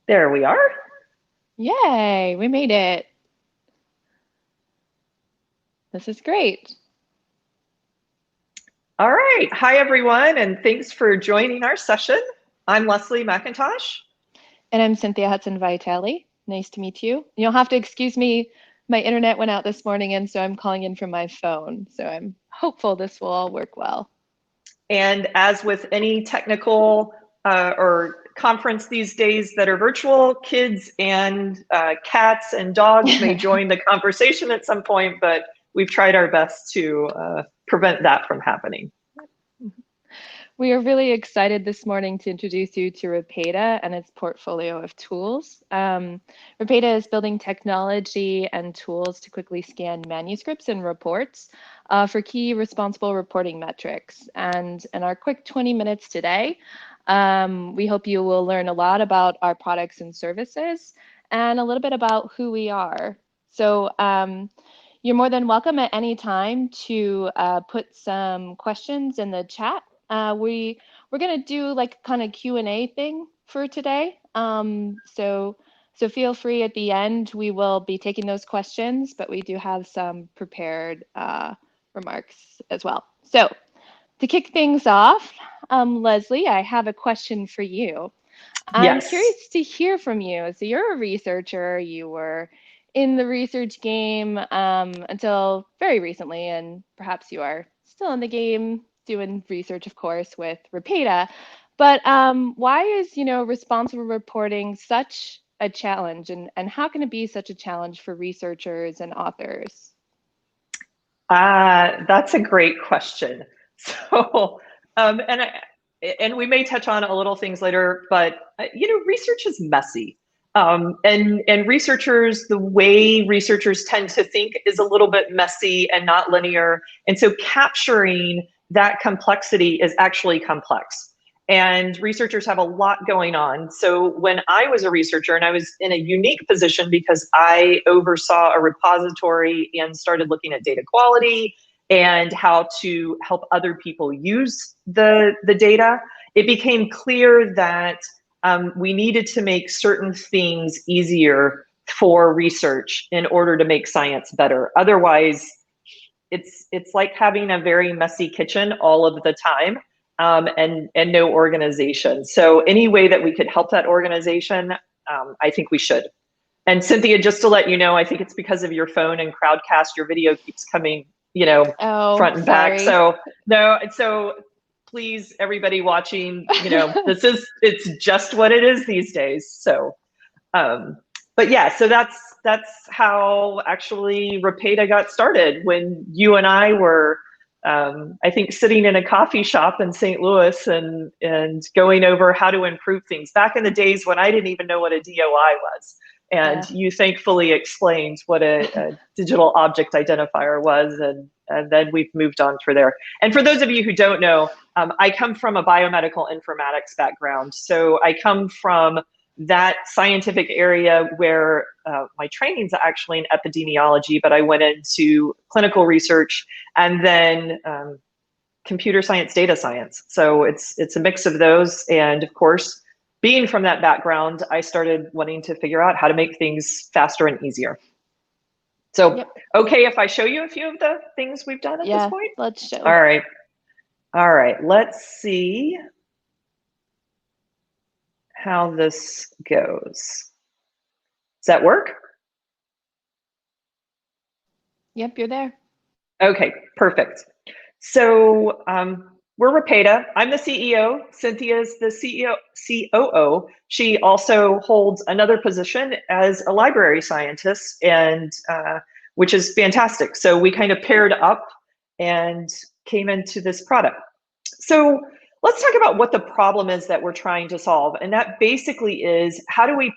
There we are. Yay, we made it. This is great. All right. Hi, everyone, and thanks for joining our session. I'm Leslie McIntosh. And I'm Cynthia Hudson-Vitale. Nice to meet you. You'll have to excuse me. My internet went out this morning, and so I'm calling in from my phone. So I'm hopeful this will all work well. And as with any technical or conference these days that are virtual, kids and cats and dogs may join the conversation at some point, but we've tried our best to prevent that from happening. We are really excited this morning to introduce you to Ripeta and its portfolio of tools. Ripeta is building technology and tools to quickly scan manuscripts and reports for key responsible reporting metrics. And in our quick 20 minutes today, we hope you will learn a lot about our products and services and a little bit about who we are. So you're more than welcome at any time to put some questions in the chat. We're gonna do like kind of Q&A thing for today. So feel free at the end. We will be taking those questions, but we do have some prepared remarks as well. So to kick things off, Leslie, I have a question for you. I'm Yes. curious to hear from you. So you're a researcher. You were in the research game until very recently, and perhaps you are still in the game doing research, of course, with Ripeta. But why is, responsible reporting such a challenge, and how can it be such a challenge for researchers and authors? That's a great question. So, and we may touch on a little things later, but research is messy. And researchers, the way researchers tend to think is a little bit messy and not linear. And so capturing that complexity is actually complex. And researchers have a lot going on. So when I was a researcher, and I was in a unique position because I oversaw a repository and started looking at data quality and how to help other people use the data, it became clear that we needed to make certain things easier for research in order to make science better. Otherwise, it's like having a very messy kitchen all of the time. And no organization. So any way that we could help that organization, I think we should. And Cynthia, just to let you know, I think it's because of your phone and Crowdcast, your video keeps coming, Oh, front and back. sorry. So please, everybody watching, it's just what it is these days. So, but yeah, so that's how actually Ripeta got started when you and I were I think sitting in a coffee shop in St. Louis and going over how to improve things back in the days when I didn't even know what a DOI was. And you thankfully explained what a digital object identifier was, and then we've moved on for there. And for those of you who don't know, I come from a biomedical informatics background. So I come from that scientific area where my training's actually in epidemiology, but I went into clinical research and then computer science, data science. So it's a mix of those. And of course, being from that background, I started wanting to figure out how to make things faster and easier. So, yep. Okay, if I show you a few of the things we've done at this point? Let's show. All right, let's see how this goes. Does that work? Yep, you're there. Okay, perfect. So we're Ripeta. I'm the CEO. Cynthia's the COO. She also holds another position as a library scientist, and which is fantastic. So we kind of paired up and came into this product. So let's talk about what the problem is that we're trying to solve. And that basically is how do we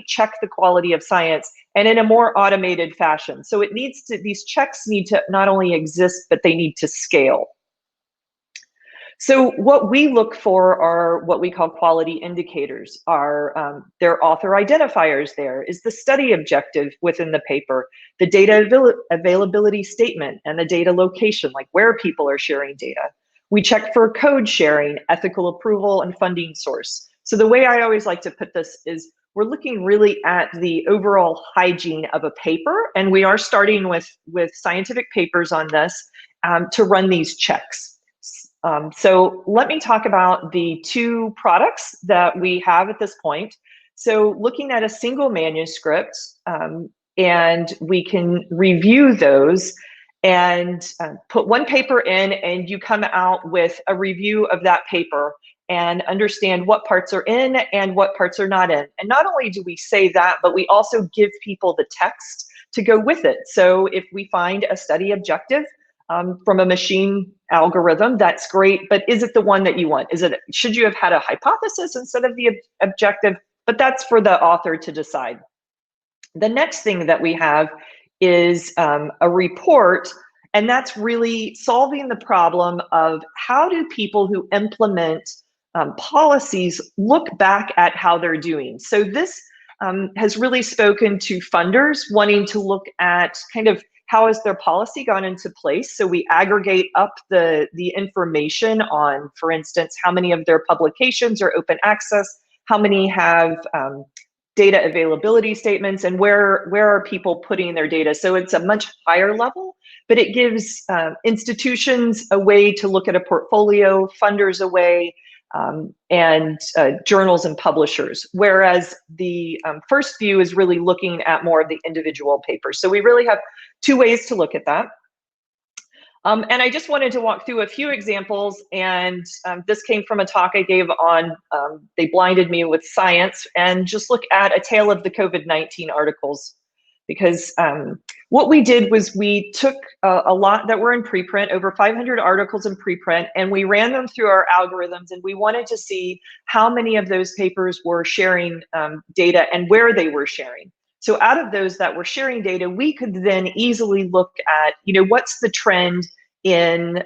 check the quality of science and in a more automated fashion? So these checks need to not only exist, but they need to scale. So what we look for are what we call quality indicators. Their author identifiers there, is the study objective within the paper, the data availability statement, and the data location, like where people are sharing data. We check for code sharing, ethical approval, and funding source. So the way I always like to put this is we're looking really at the overall hygiene of a paper, and we are starting with scientific papers on this to run these checks. So let me talk about the two products that we have at this point. So looking at a single manuscript, and we can review those and put one paper in, and you come out with a review of that paper and understand what parts are in and what parts are not in. And not only do we say that, but we also give people the text to go with it. So if we find a study objective from a machine algorithm, that's great, but is it the one that you want? Should you have had a hypothesis instead of the objective? But that's for the author to decide. The next thing that we have is a report, and that's really solving the problem of how do people who implement policies look back at how they're doing. So this has really spoken to funders wanting to look at kind of how has their policy gone into place. So we aggregate up the information on, for instance, how many of their publications are open access, how many have data availability statements, and where are people putting their data. So it's a much higher level, but it gives institutions a way to look at a portfolio, funders a way, and journals and publishers. Whereas the first view is really looking at more of the individual papers. So we really have two ways to look at that. And I just wanted to walk through a few examples, and this came from a talk I gave on, they blinded me with science, and just look at a tale of the COVID-19 articles. Because what we did was we took a lot that were in preprint, over 500 articles in preprint, and we ran them through our algorithms, and we wanted to see how many of those papers were sharing data and where they were sharing. So out of those that were sharing data, we could then easily look at, what's the trend in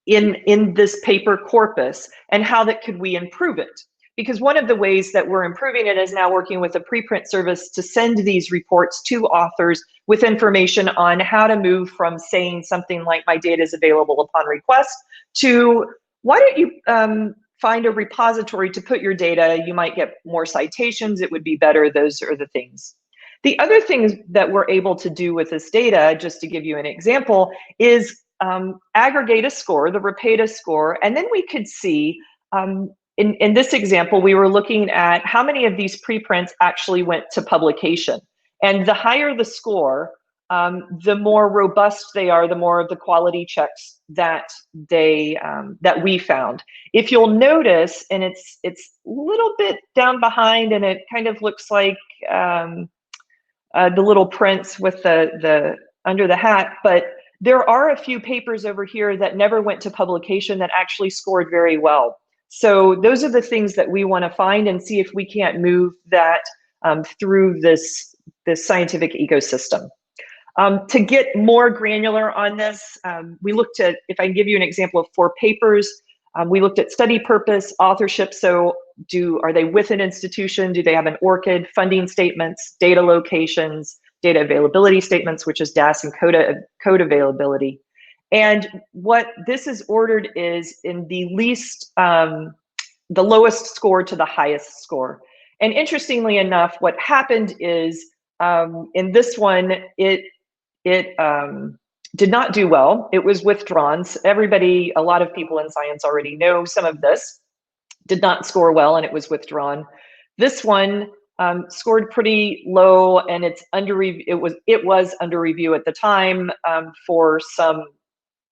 this paper corpus, and how that could we improve it? Because one of the ways that we're improving it is now working with a preprint service to send these reports to authors with information on how to move from saying something like my data is available upon request to why don't you find a repository to put your data, you might get more citations, it would be better, those are the things. The other things that we're able to do with this data, just to give you an example, is aggregate a score, the Ripeta score, and then we could see, in this example, we were looking at how many of these preprints actually went to publication. And the higher the score, the more robust they are, the more of the quality checks that that we found. If you'll notice, and it's a little bit down behind, and it kind of looks like the little prints with the under the hat, but there are a few papers over here that never went to publication that actually scored very well. So those are the things that we want to find and see if we can't move that through this scientific ecosystem. To get more granular on this, we looked at, if I can give you an example of 4 papers, we looked at study purpose, authorship. So are they with an institution? Do they have an ORCID? Funding statements, data locations, data availability statements, which is DAS and code availability. And what this is ordered is in the lowest score to the highest score. And interestingly enough, what happened is in this one, it did not do well. It was withdrawn. So a lot of people in science already know some of this. Did not score well, and it was withdrawn. This one scored pretty low, and it's under review. It was under review at the time for some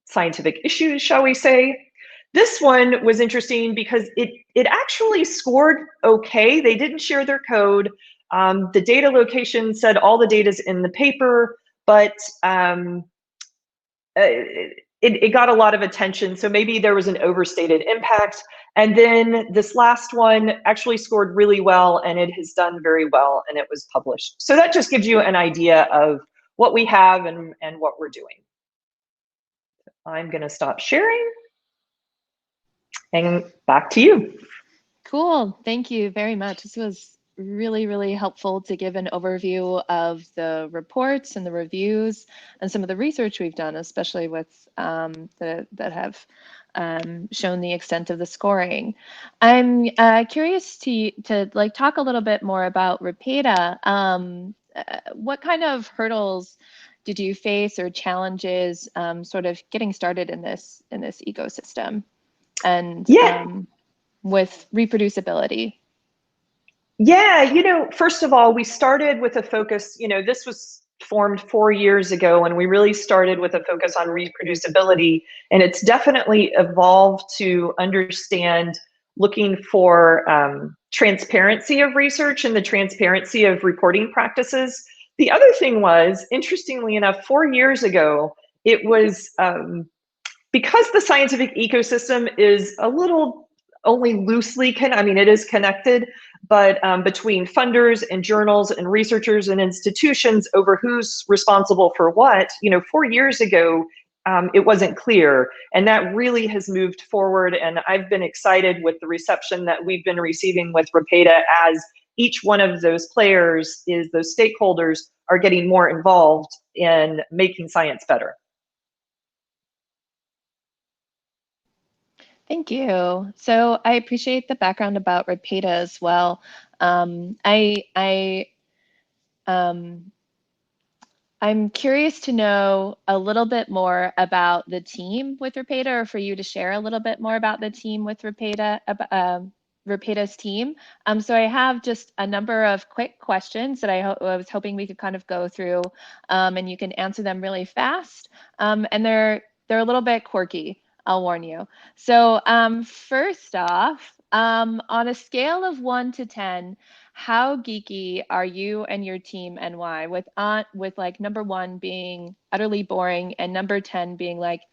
scientific issues, shall we say. This one was interesting because it actually scored okay. They didn't share their code. The data location said all the data's in the paper, but it got a lot of attention. So maybe there was an overstated impact. And then this last one actually scored really well, and it has done very well, and it was published. So that just gives you an idea of what we have and what we're doing. I'm going to stop sharing and back to you. Cool. Thank you very much. This was really, really helpful to give an overview of the reports and the reviews and some of the research we've done, especially with that have shown the extent of the scoring. I'm curious to like talk a little bit more about Ripeta. What kind of hurdles did you face or challenges sort of getting started in this ecosystem and Yeah. with reproducibility? Yeah, first of all, we started with a focus, this was formed 4 years ago, and we really started with a focus on reproducibility. And it's definitely evolved to understand looking for transparency of research and the transparency of reporting practices. The other thing was, interestingly enough, 4 years ago, it was because the scientific ecosystem is a little only loosely it is connected, but between funders and journals and researchers and institutions over who's responsible for what, 4 years ago, it wasn't clear. And that really has moved forward. And I've been excited with the reception that we've been receiving with Ripeta, as each one of those players those stakeholders are getting more involved in making science better. Thank you. So I appreciate the background about Ripeta as well. I'm curious to know a little bit more about the team with Ripeta, or for you to share a little bit more about the team with Ripeta, Ripeta's team. So I have just a number of quick questions that I was hoping we could kind of go through, and you can answer them really fast. And they're a little bit quirky, I'll warn you. So first off, on a scale of 1 to 10, how geeky are you and your team, and why? With like number 1 being utterly boring and number 10 being like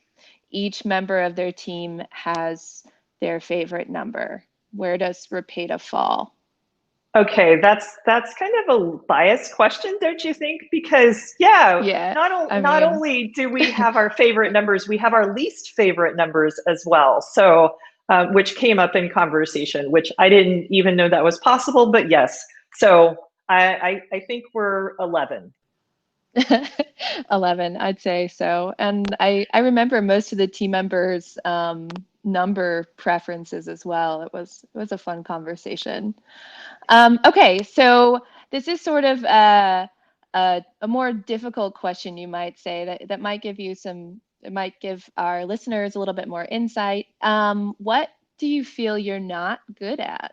each member of their team has their favorite number. Where does Ripeta fall? Okay, that's kind of a biased question, don't you think? Because Yeah, not only do we have our favorite numbers, we have our least favorite numbers as well. So, which came up in conversation, which I didn't even know that was possible, but yes. So I think we're 11. 11, I'd say so. And I remember most of the team members' number preferences as well. It was a fun conversation. Okay, so this is sort of a more difficult question, you might say, that might give you it might give our listeners a little bit more insight. What do you feel you're not good at?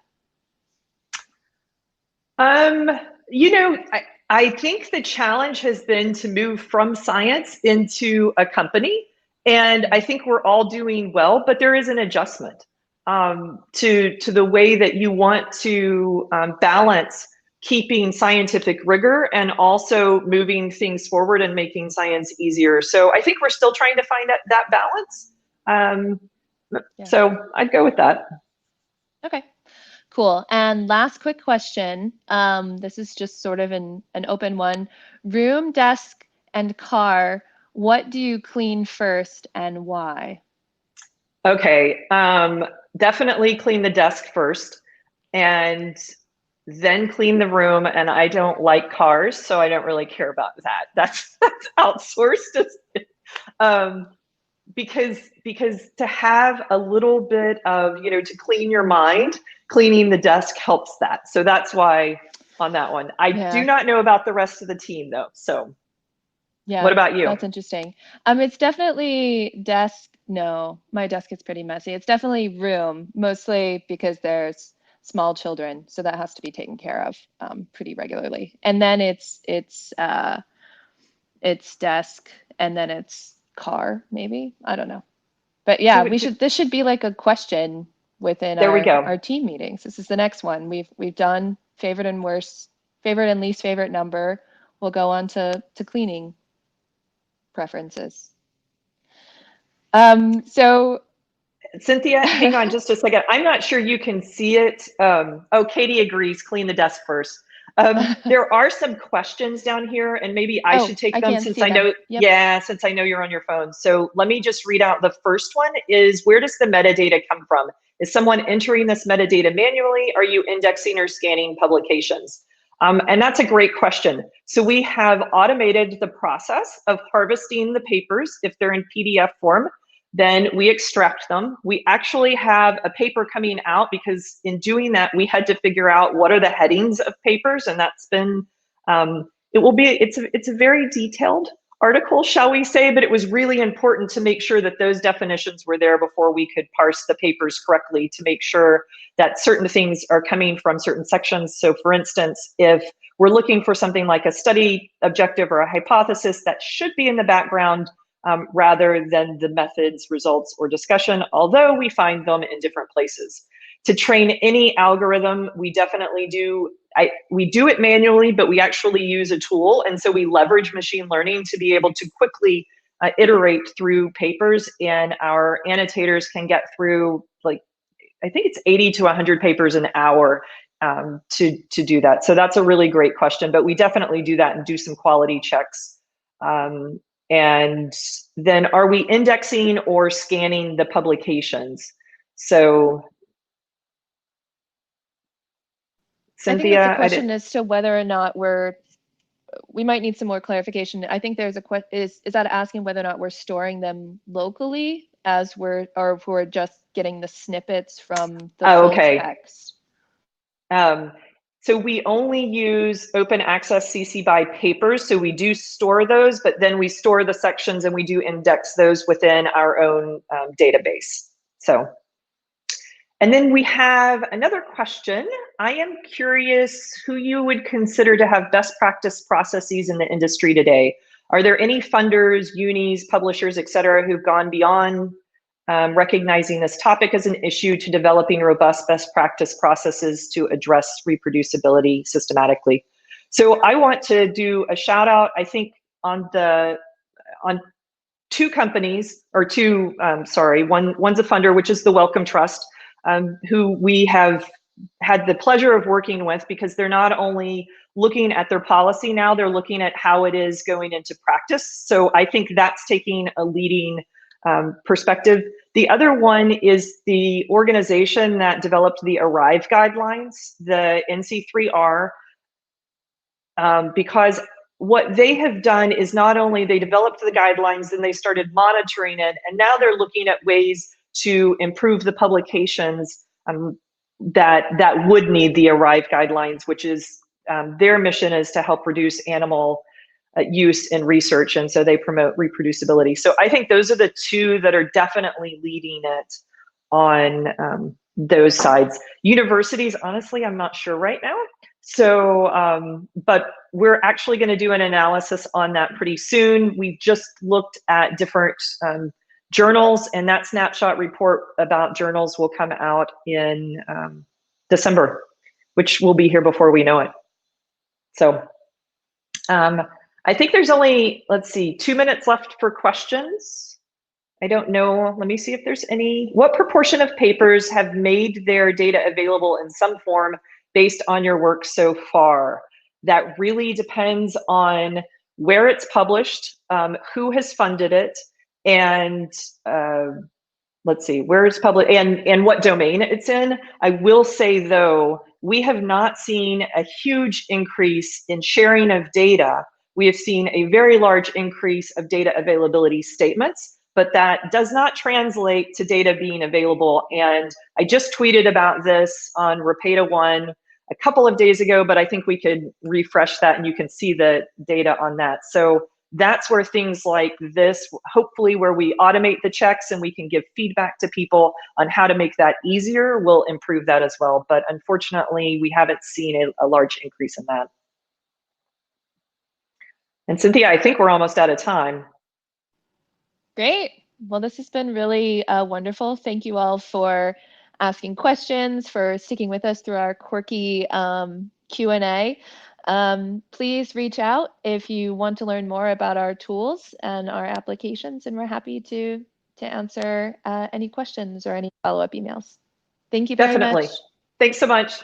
I think the challenge has been to move from science into a company. And I think we're all doing well, but there is an adjustment to the way that you want to balance keeping scientific rigor and also moving things forward and making science easier. So I think we're still trying to find that balance. So I'd go with that. Okay. Cool. And last quick question. This is just sort of an open one. Room, desk, and car. What do you clean first and why? Okay. Definitely clean the desk first and then clean the room. And I don't like cars, so I don't really care about that. That's outsourced. Because to have a little bit of, to clean your mind, cleaning the desk helps that. So that's why on that one. I do not know about the rest of the team though. So what about you? That's interesting. It's definitely desk. No, my desk is pretty messy. It's definitely room, mostly because there's small children, so that has to be taken care of pretty regularly. And then it's desk, and then it's car, maybe. I don't know. But yeah, this should be like a question within our team meetings. This is the next one. We've done favorite and least favorite number. We'll go on to cleaning preferences. So Cynthia, hang on just a second. I'm not sure you can see it. Oh, Katie agrees, clean the desk first. There are some questions down here, and maybe I should take them since I know, since I know you're on your phone. So let me just read out the first one is, where does the metadata come from? Is someone entering this metadata manually? Are you indexing or scanning publications? And that's a great question. So we have automated the process of harvesting the papers if they're in PDF form. Then we extract them. We actually have a paper coming out because in doing that, we had to figure out what are the headings of papers, and that's been, it's a very detailed article, shall we say, but it was really important to make sure that those definitions were there before we could parse the papers correctly to make sure that certain things are coming from certain sections. So for instance, if we're looking for something like a study objective or a hypothesis, that should be in the background rather than the methods, results, or discussion, although we find them in different places. To train any algorithm, we definitely do, we do it manually, but we actually use a tool. And so we leverage machine learning to be able to quickly iterate through papers, and our annotators can get through, like, I think it's 80 to 100 papers an hour to do that. So that's a really great question, but we definitely do that and do some quality checks. And then are we indexing or scanning the publications? So Cynthia, I think it's a question as to whether or not we might need some more clarification. I think there's a question, is that asking whether or not we're storing them locally or if we're just getting the snippets from the full text? So we only use open access CC BY papers. So we do store those, but then we store the sections and we do index those within our own database. So, and then we have another question. I am curious who you would consider to have best practice processes in the industry today. Are there any funders, unis, publishers, et cetera, who've gone beyond recognizing this topic as an issue to developing robust best practice processes to address reproducibility systematically? So I want to do a shout out, I think, on two companies, or two, one's a funder, which is the Wellcome Trust, who we have had the pleasure of working with, because they're not only looking at their policy now, they're looking at how it is going into practice. So I think that's taking a leading perspective. The other one is the organization that developed the ARRIVE guidelines, the NC3R, because what they have done is not only they developed the guidelines and they started monitoring it, and now they're looking at ways to improve the publications that would need the ARRIVE guidelines, which is their mission is to help reduce animal use in research, and so they promote reproducibility. So I think those are the two that are definitely leading it on those sides. Universities, honestly, I'm not sure right now. So, but we're actually going to do an analysis on that pretty soon. We've just looked at different journals, and that snapshot report about journals will come out in December, which will be here before we know it. So I think there's only, let's see, 2 minutes left for questions. I don't know, let me see if there's any. What proportion of papers have made their data available in some form based on your work so far? That really depends on where it's published, who has funded it, and let's see, where it's published and what domain it's in. I will say though, we have not seen a huge increase in sharing of data. We have seen a very large increase of data availability statements, but that does not translate to data being available. And I just tweeted about this on Ripeta 1 a couple of days ago, but I think we could refresh that and you can see the data on that. So that's where things like this, hopefully where we automate the checks and we can give feedback to people on how to make that easier, will improve that as well. But unfortunately, we haven't seen a large increase in that. And Cynthia, I think we're almost out of time. Great. Well, this has been really wonderful. Thank you all for asking questions, for sticking with us through our quirky Q&A. Please reach out if you want to learn more about our tools and our applications, and we're happy to answer any questions or any follow-up emails. Thank you very much. Definitely. Thanks so much.